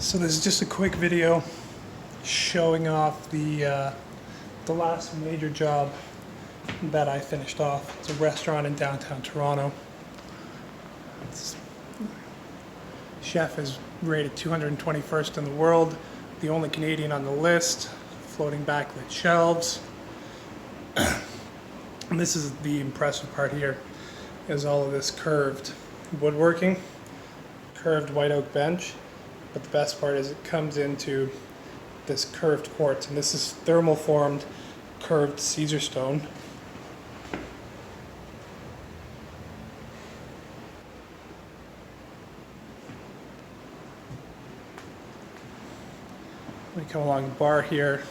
So this is just a quick video showing off the last major job that I finished off. It's a restaurant in downtown Toronto. Chef is rated 221st in the world, the only Canadian on the list, floating backlit shelves. And this is the impressive part here, is all of this curved woodworking, curved white oak bench. But the best part is it comes into this curved quartz, and this is thermal-formed curved Caesar stone. We come along the bar here.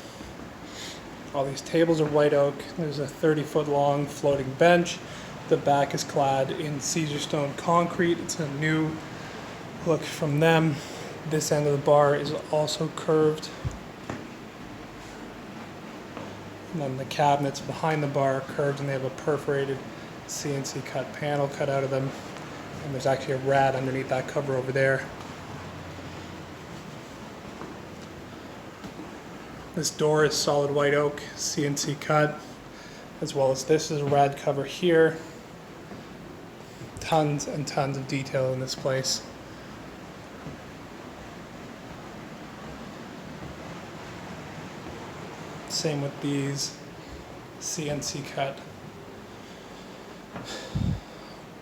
All these tables are white oak. There's a 30-foot long floating bench. The back is clad in Caesar stone concrete. It's a new look from them. This end of the bar is also curved. And then the cabinets behind the bar are curved, and they have a perforated CNC cut panel cut out of them. And there's actually a rat underneath that cover over there. This door is solid white oak, CNC cut, as well as this is a rad cover here. Tons and tons of detail in this place. Same with these, CNC cut,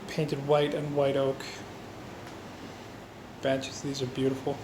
painted white and white oak benches. These are beautiful.